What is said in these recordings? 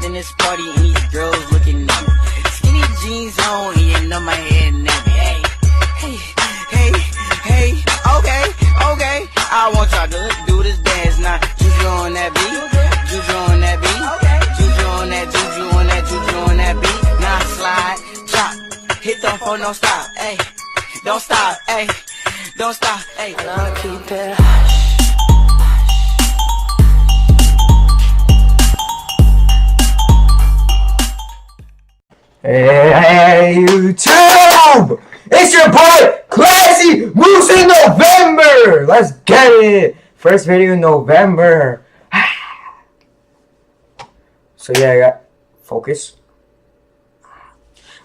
in this party and these girls looking at me. Skinny jeans on, you know my head nappy. Hey, okay. I want y'all to do this dance now. Juju on that beat, juju on that beat, juju on that, juju on that, juju on that beat. Now slide, drop, hit the phone, don't stop, hey, don't stop, hey, don't stop, hey. I'll keep it hush. Hey YouTube! It's your boy Classy Moose in November! Let's get it! First video in November. So yeah, I got focus.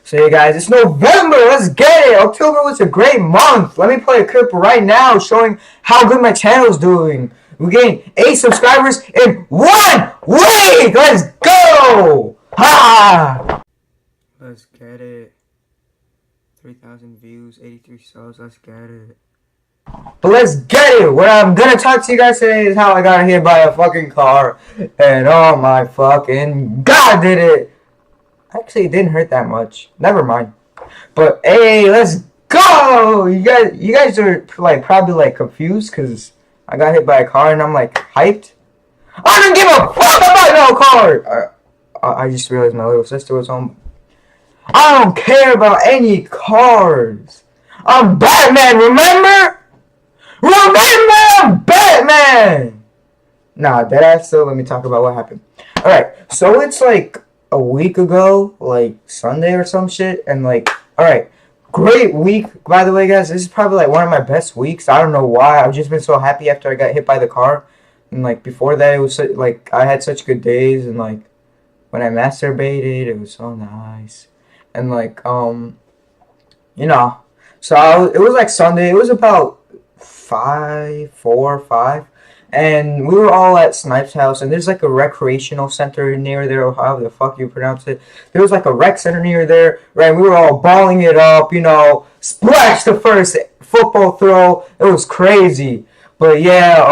So yeah guys, it's November, let's get it! October was a great month. Let me play a clip right now showing how good my channel is doing. We gained 8 subscribers in 1 week! Let's go! Ha! Let's get it. 3,000 views, 83 subs, let's get it. But let's get it! What I'm gonna talk to you guys today is how I got hit by a fucking car. And oh my fucking god did it! Actually, it didn't hurt that much. Never mind. But hey, let's go! You guys are like probably like confused because I got hit by a car and I'm like hyped. I didn't give a fuck about no car! I just realized my little sister was home. I don't care about any cars. I'm Batman, remember? Remember I'm Batman! Nah, deadass still, let me talk about what happened. Alright, so it's like a week ago, like Sunday or some shit, and like, alright, great week, by the way, guys. This is probably like one of my best weeks. I don't know why. I've just been so happy after I got hit by the car. And like, before that, it was so, like, I had such good days, and like, when I masturbated, it was so nice. And like, you know, so it was like Sunday. It was about 4 or 5, and we were all at Snipes' house. And there's like a recreational center near there, or however the fuck you pronounce it. There was like a rec center near there, right? And we were all balling it up, you know, splash the first football throw. It was crazy, but yeah,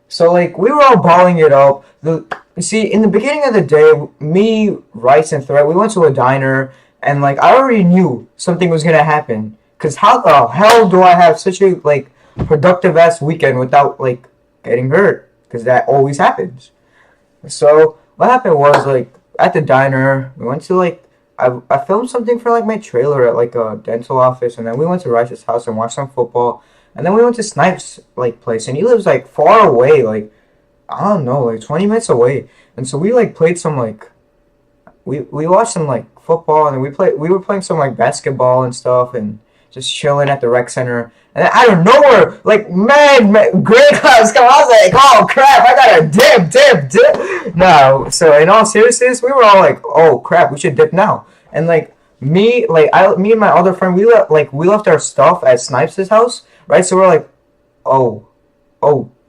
so like we were all balling it up. You see, in the beginning of the day, me, Rice, and Threat, we went to a diner. And, like, I already knew something was going to happen. Because how the hell do I have such a, like, productive-ass weekend without, like, getting hurt? Because that always happens. So, what happened was, like, at the diner, we went to, like, I filmed something for, like, my trailer at, like, a dental office. And then we went to Rice's house and watched some football. And then we went to Snipes', like, place. And he lives, like, far away. Like, I don't know, like, 20 minutes away. And so we, like, played some, like, we watched some, like, football, and we were playing some like basketball and stuff, and just chilling at the rec center. And then out of nowhere, like man grade class come. I was like, oh crap, I gotta dip. No, so in all seriousness, we were all like, oh crap, we should dip now. And like me and my other friend, we left our stuff at Snipes' house, right? So we're like, oh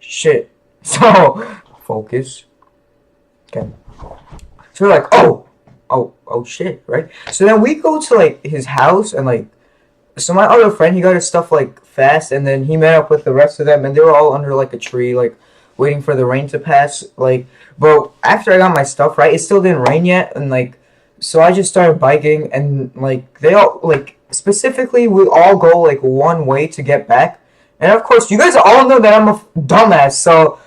shit. So focus. Okay. So we're like, oh shit, right? So then we go to like his house, and like, so my other friend, he got his stuff like fast, and then he met up with the rest of them, and they were all under like a tree, like waiting for the rain to pass. Like, but after I got my stuff, right, it still didn't rain yet, and like, so I just started biking, and like they all like specifically we all go like one way to get back, and of course you guys all know that I'm a dumbass, so.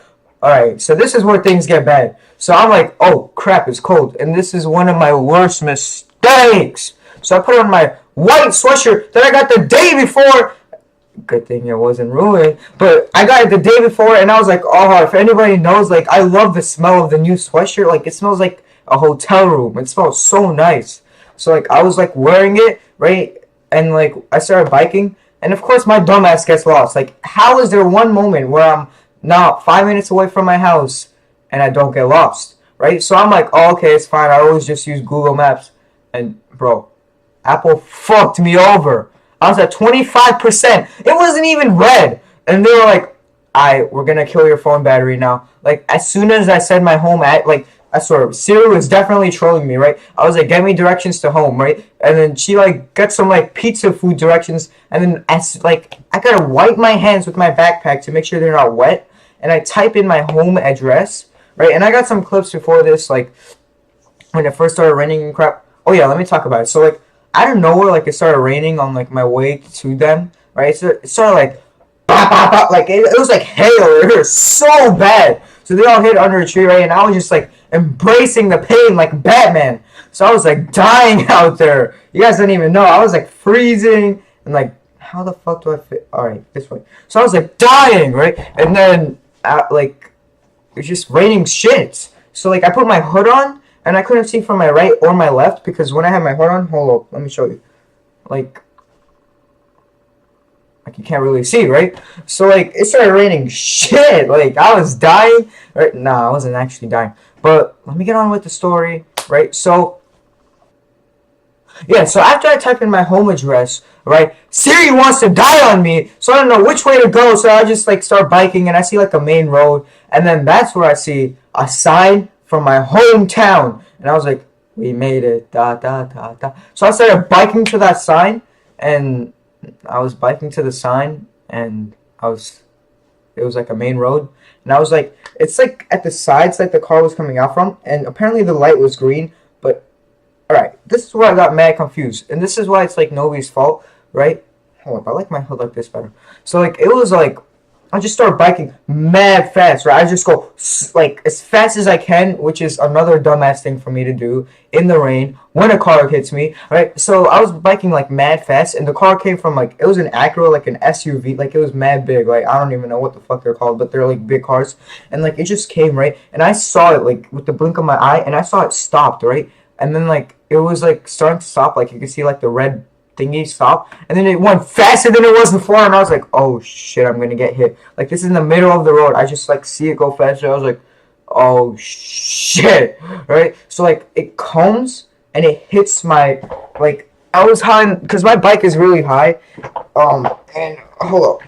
Alright, so this is where things get bad. So I'm like, oh crap, it's cold. And this is one of my worst mistakes. So I put on my white sweatshirt that I got the day before. Good thing it wasn't ruined. But I got it the day before, and I was like, oh, if anybody knows, like, I love the smell of the new sweatshirt. Like, it smells like a hotel room. It smells so nice. So, like, I was, like, wearing it, right? And, like, I started biking. And, of course, my dumbass gets lost. Like, how is there one moment where I'm now 5 minutes away from my house and I don't get lost, right? So I'm like, oh, okay, it's fine. I always just use Google Maps. And bro, Apple fucked me over. I was at 25%. It wasn't even red. And they were like, we're gonna kill your phone battery now. Like, as soon as I said my home like, I swear, Siri was definitely trolling me, right? I was like, get me directions to home, right? And then she, like, got some, like, pizza food directions. And then, I gotta wipe my hands with my backpack to make sure they're not wet. And I type in my home address, right? And I got some clips before this, like, when it first started raining and crap. Oh yeah, let me talk about it. So like out of nowhere, like it started raining on like my way to them, right? So it started like pop, pop, pop, like it was like hail. It hurt so bad. So they all hid under a tree, right? And I was just like embracing the pain like Batman. So I was like dying out there. You guys didn't even know. I was like freezing and like how the fuck do I fit? All right, this way. So I was like dying, right? And then like it was just raining shit. So like I put my hood on and I couldn't see from my right or my left because when I had my hood on, hold up, let me show you. Like you can't really see, right? So like it started raining shit. Like I was dying. Right? Nah, I wasn't actually dying. But let me get on with the story, right? So yeah, so after I type in my home address, right, Siri wants to die on me, so I don't know which way to go, so I just like start biking and I see like a main road, and then that's where I see a sign from my hometown, and I was like, we made it, da da da da. So I started biking to that sign, and I was biking to the sign, and it was like a main road, and I was like, it's like at the sides that the car was coming out from, and apparently the light was green, but alright, this is where I got mad confused, and this is why it's like nobody's fault, right? Hold up, I like my hood like this better. So like it was like I just start biking mad fast, right? I just go like as fast as I can, which is another dumbass thing for me to do in the rain when a car hits me, right? So I was biking like mad fast, and the car came from like it was an Acura, like an SUV, like it was mad big, like I don't even know what the fuck they're called, but they're like big cars, and like it just came right, and I saw it like with the blink of my eye, and I saw it stopped, right, and then like it was like starting to stop, like you could see like the red thingy stop, and then it went faster than it was before, and I was like, oh shit, I'm gonna get hit. Like this is in the middle of the road, I just like see it go faster, I was like, oh shit, right? So like it comes and it hits my, like I was high because my bike is really high, and hold up,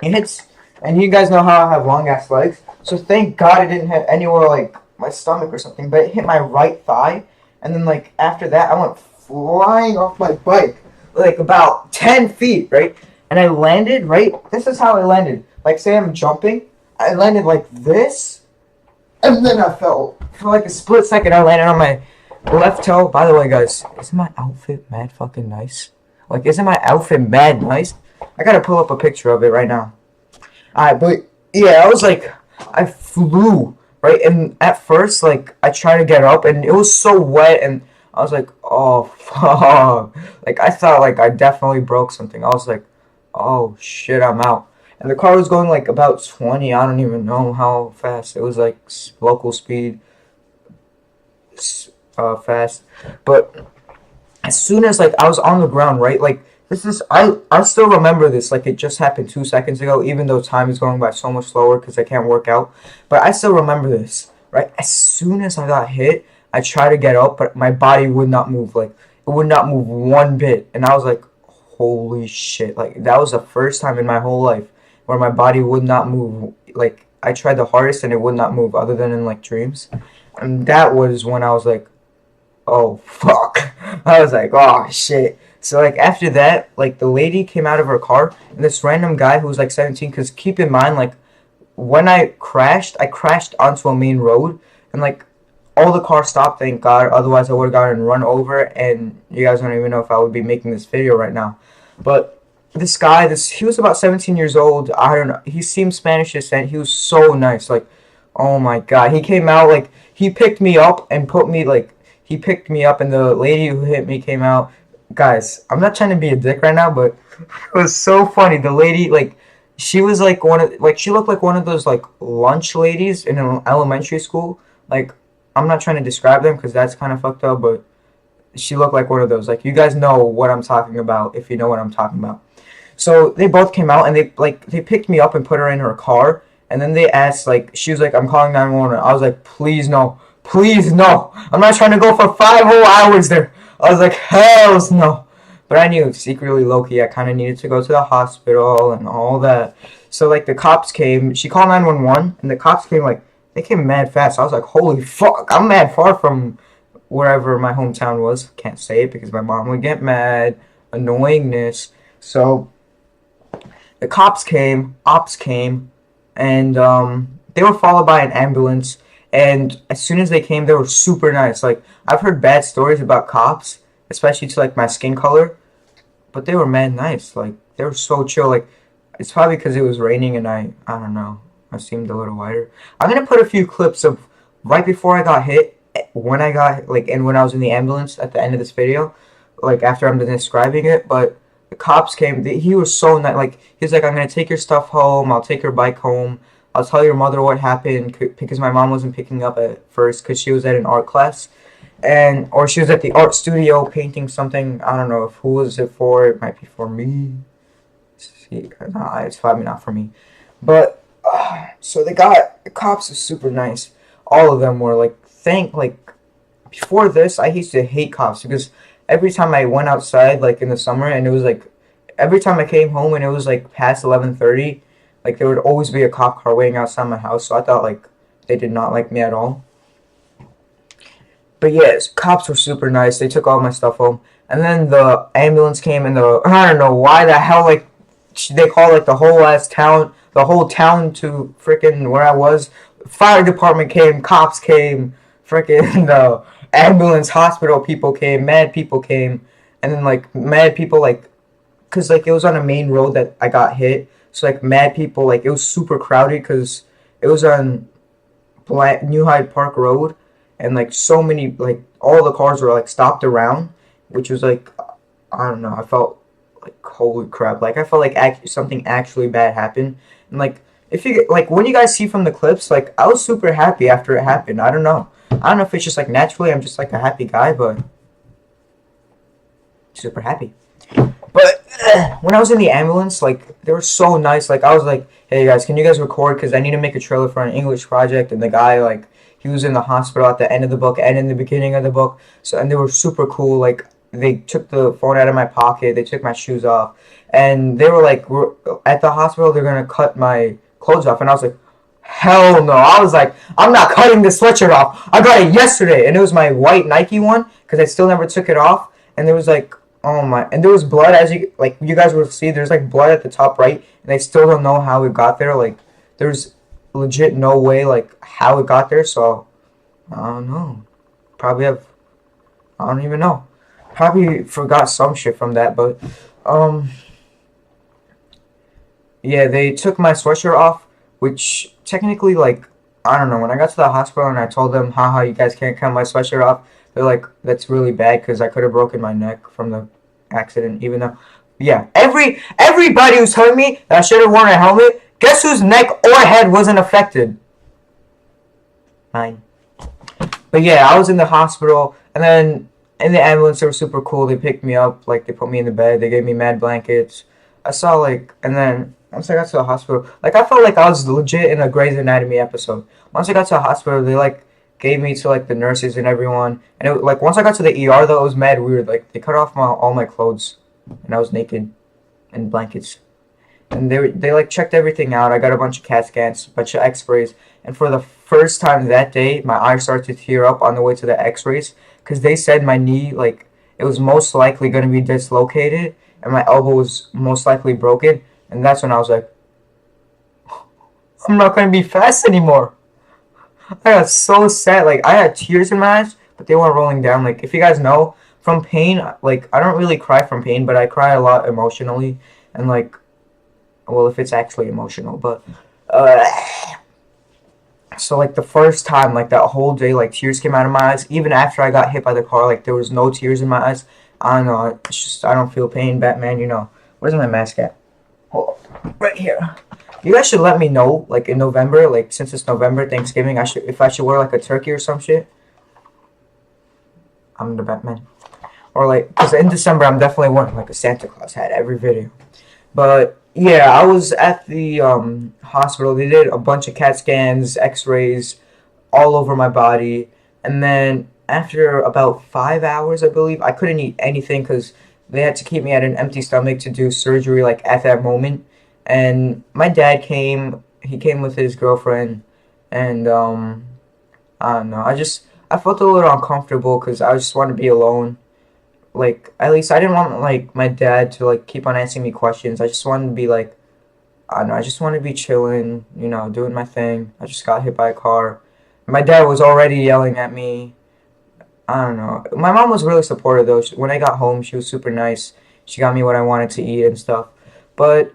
it hits, and you guys know how I have long ass legs, so thank God it didn't hit anywhere like my stomach or something, but it hit my right thigh, and then like after that I went flying off my bike like about 10 feet, right? And I landed, right? This is how I landed. Like say I'm jumping, I landed like this, and then I fell. For like a split second I landed on my left toe. By the way guys, isn't my outfit mad fucking nice? Like isn't my outfit mad nice? I gotta pull up a picture of it right now. Alright, but yeah, I was like, I flew, right? And at first like I tried to get up and it was so wet, and I was like, oh, fuck. Like, I thought, like, I definitely broke something. I was like, oh, shit, I'm out. And the car was going, like, about 20. I don't even know how fast. It was, like, local speed fast. But as soon as, like, I was on the ground, right? Like, this is, I still remember this. Like, it just happened 2 seconds ago, even though time is going by so much slower because I can't work out. But I still remember this, right? As soon as I got hit, I tried to get up, but my body would not move. Like, it would not move one bit. And I was like, holy shit. Like, that was the first time in my whole life where my body would not move. Like, I tried the hardest and it would not move other than in, like, dreams. And that was when I was like, oh, fuck. I was like, oh, shit. So, like, after that, like, the lady came out of her car, and this random guy who was, like, 17, because keep in mind, like, when I crashed onto a main road, and, like, all the cars stopped, thank God. Otherwise, I would have gotten run over, and you guys don't even know if I would be making this video right now. But this guy, he was about 17 years old. I don't know. He seemed Spanish descent. He was so nice. Like, oh my God. He came out, like, he picked me up and put me, like, he picked me up, and the lady who hit me came out. Guys, I'm not trying to be a dick right now, but it was so funny. The lady, like, she was, like, she looked like one of those, like, lunch ladies in an elementary school. Like, I'm not trying to describe them because that's kind of fucked up, but she looked like one of those. Like, you guys know what I'm talking about if you know what I'm talking about. So they both came out, and they picked me up and put her in her car, and then they asked, like, she was like, I'm calling 911. I was like, please no. Please no. I'm not trying to go for 5 whole hours there. I was like, hells no. But I knew secretly, low-key, I kind of needed to go to the hospital and all that. So, like, the cops came. She called 911, and the cops came, like, they came mad fast. I was like, holy fuck, I'm mad far from wherever my hometown was. Can't say it because my mom would get mad. Annoyingness. So, the cops came, ops came, and they were followed by an ambulance. And as soon as they came, they were super nice. Like, I've heard bad stories about cops, especially to like my skin color, but they were mad nice. Like, they were so chill. Like, it's probably because it was raining and I don't know, I seemed a little whiter. I'm gonna put a few clips of right before I got hit, when I got like, and when I was in the ambulance at the end of this video, like after I'm done describing it. But the cops came. He was so nice. Like, he's like, I'm gonna take your stuff home. I'll take your bike home. I'll tell your mother what happened, because my mom wasn't picking up at first because she was at an art class, or she was at the art studio painting something. I don't know if who was it for. It might be for me. See, nah, it's probably not for me. But so the cops are super nice. All of them were like, before this, I used to hate cops because every time I went outside, like in the summer, and it was like every time I came home and it was like past 11:30, like there would always be a cop car waiting outside my house. So I thought like they did not like me at all. But yes, cops were super nice. They took all my stuff home, and then the ambulance came, and I don't know why the hell, like, they call like the whole town to freaking where I was. Fire department came, cops came, freaking the ambulance, hospital people came, mad people came, and then like mad people, like, cause like it was on a main road that I got hit, so like mad people, like it was super crowded because it was on New Hyde Park Road, and like so many, like all the cars were like stopped around, which was like, I don't know, I felt like holy crap, like I felt like something actually bad happened. And like, if you like, when you guys see from the clips, like I was super happy after it happened. I don't know if it's just like naturally I'm just like a happy guy, but super happy. But when I was in the ambulance, like they were so nice. Like I was like, hey guys, can you guys record, because I need to make a trailer for an English project. And the guy, like, he was in the hospital at the end of the book and in the beginning of the book. So, and they were super cool. Like, they took the phone out of my pocket, they took my shoes off, and they were like, at the hospital they're gonna cut my clothes off. And I was like, hell no. I was like, I'm not cutting this sweatshirt off. I got it yesterday, and it was my white Nike one, because I still never took it off. And there was like, oh my, and there was blood, as you guys will see, there's like blood at the top right, and I still don't know how it got there. Like, there's legit no way like how it got there. So I don't know, I don't even know, probably forgot some shit from that. But yeah, they took my sweatshirt off, which technically, like, I don't know, when I got to the hospital and I told them, haha, you guys can't cut my sweatshirt off, they're like, that's really bad because I could have broken my neck from the accident. Even though, yeah, everybody was telling me that I should have worn a helmet. Guess whose neck or head wasn't affected? Mine. But yeah, I was in the hospital, and then in the ambulance, they were super cool. They picked me up, like, they put me in the bed, they gave me mad blankets. I saw, like, and then once I got to the hospital, like, I felt like I was legit in a Grey's Anatomy episode. Once I got to the hospital, they, like, gave me to like the nurses and everyone, and it, like, once I got to the ER though, it was mad weird. Like, they cut off all my clothes, and I was naked in blankets, and they like checked everything out. I got a bunch of CAT scans, a bunch of X-rays, and for the first time that day, my eyes started to tear up on the way to the X-rays, because they said my knee, like, it was most likely going to be dislocated, and my elbow was most likely broken, and that's when I was like, I'm not going to be fast anymore. I got so sad. Like, I had tears in my eyes, but they weren't rolling down. Like, if you guys know, from pain, like, I don't really cry from pain, but I cry a lot emotionally. And, like, well, if it's actually emotional, but, so, like, the first time, like, that whole day, like, tears came out of my eyes. Even after I got hit by the car, like, there was no tears in my eyes. I don't know. It's just, I don't feel pain. Batman, you know. Where's my mask at? Oh, right here. You guys should let me know, like, in November, like, since it's November, Thanksgiving, if I should wear, like, a turkey or some shit. I'm the Batman. Or, like, because in December, I'm definitely wearing, like, a Santa Claus hat every video. But, yeah, I was at the hospital. They did a bunch of CAT scans, X-rays, all over my body. And then, after about 5 hours, I believe, I couldn't eat anything because they had to keep me at an empty stomach to do surgery, like, at that moment. And my dad came, he came with his girlfriend, and, I don't know, I felt a little uncomfortable, because I just wanted to be alone. Like, at least I didn't want, like, my dad to, like, keep on asking me questions. I just wanted to be, like, I don't know, I just wanted to be chilling, you know, doing my thing. I just got hit by a car, My dad was already yelling at me. I don't know. My mom was really supportive though. When I got home, she was super nice. She got me what I wanted to eat and stuff. But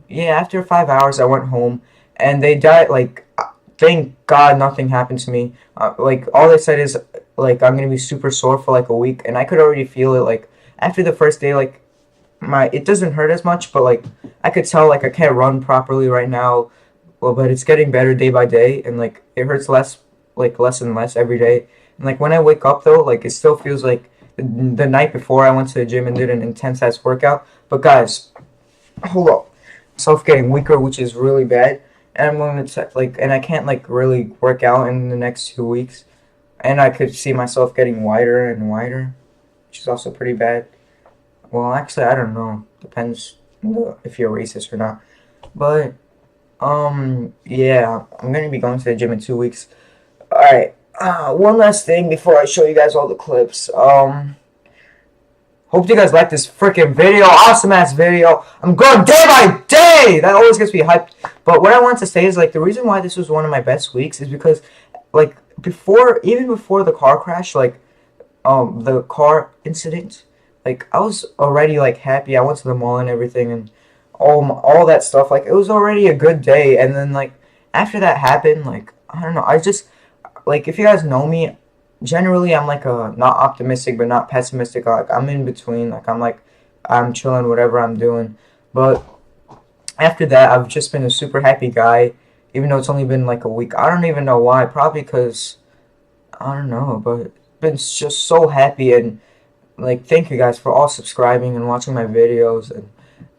yeah, after 5 hours, I went home, and they died. Like, thank God, nothing happened to me. Like, all they said is like I'm gonna be super sore for like a week, and I could already feel it. Like after the first day, like it doesn't hurt as much, but like I could tell like I can't run properly right now. Well, but it's getting better day by day, and like it hurts less, like less and less every day. And like when I wake up though, like it still feels like the night before I went to the gym and did an intense ass workout. But guys, hold up, self getting weaker, which is really bad. And I'm going to like, and I can't like really work out in the next 2 weeks. And I could see myself getting wider and wider, which is also pretty bad. Well, actually, I don't know. Depends if you're racist or not. But yeah, I'm gonna be going to the gym in 2 weeks. All right. One last thing before I show you guys all the clips. Hope you guys like this freaking video. Awesome ass video. I'm going day by day. That always gets me hyped. But what I want to say is like the reason why this was one of my best weeks is because like even before the car crash, like the car incident, like I was already like happy. I went to the mall and everything and all that stuff. Like it was already a good day. And then like after that happened, like I don't know. I just like if you guys know me, generally I'm like a not optimistic but not pessimistic. Like I'm in between. Like I'm chilling whatever I'm doing. But after that, I've just been a super happy guy, even though it's only been like a week. I don't even know why. Probably because I don't know, but been just so happy. And like thank you guys for all subscribing and watching my videos and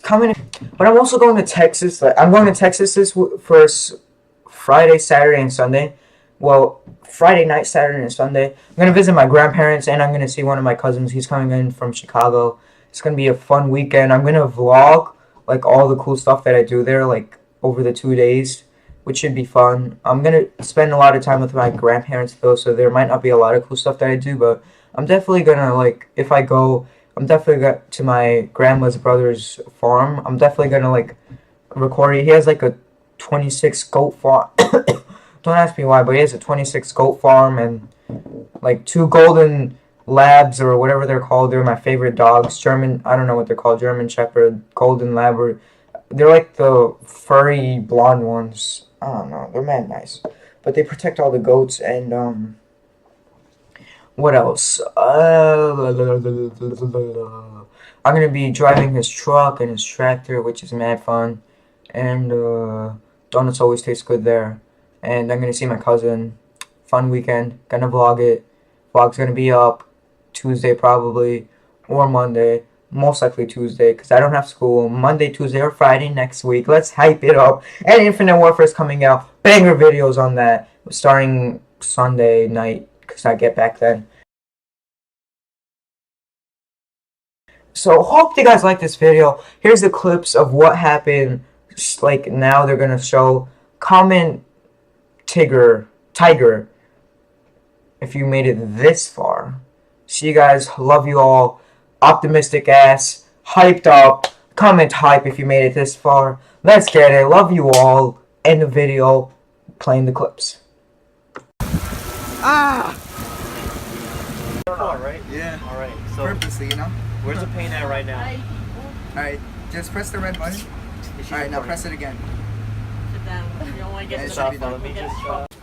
coming. But I'm also going to Texas. Like I'm going to Texas this for Friday, Saturday, and Sunday. Well, Friday night, Saturday, and Sunday. I'm going to visit my grandparents, and I'm going to see one of my cousins. He's coming in from Chicago. It's going to be a fun weekend. I'm going to vlog, like, all the cool stuff that I do there, like, over the 2 days, which should be fun. I'm going to spend a lot of time with my grandparents, though, so there might not be a lot of cool stuff that I do, but I'm definitely going to, like, if I go, I'm definitely going to my grandma's brother's farm. I'm definitely going to, like, record it. He has, like, a 26 goat farm. Don't ask me why, but he has a 26 goat farm and like 2 golden labs or whatever they're called. They're my favorite dogs. German, I don't know what they're called. German Shepherd, Golden Lab. They're like the furry blonde ones. I don't know. They're mad nice, but they protect all the goats. And what else? I'm gonna be driving his truck and his tractor, which is mad fun. And donuts always taste good there. And I'm going to see my cousin. Fun weekend. Gonna vlog it. Vlog's going to be up Tuesday probably. Or Monday. Most likely Tuesday. Because I don't have school. Monday, Tuesday, or Friday next week. Let's hype it up. And Infinite Warfare is coming out. Banger videos on that. Starting Sunday night. Because I get back then. So hope you guys like this video. Here's the clips of what happened. Like now they're going to show. Comment Tiger, if you made it this far. See you guys. Love you all. Optimistic ass. Hyped up. Comment hype if you made it this far. Let's get it. Love you all. End the video. Playing the clips. Right? Yeah. All right. So Purposely, you know? where's the pain at right now? Alright, just press the red button. Alright, now press it again. Sit down. You don't want to get Yeah, to it the should be Let me just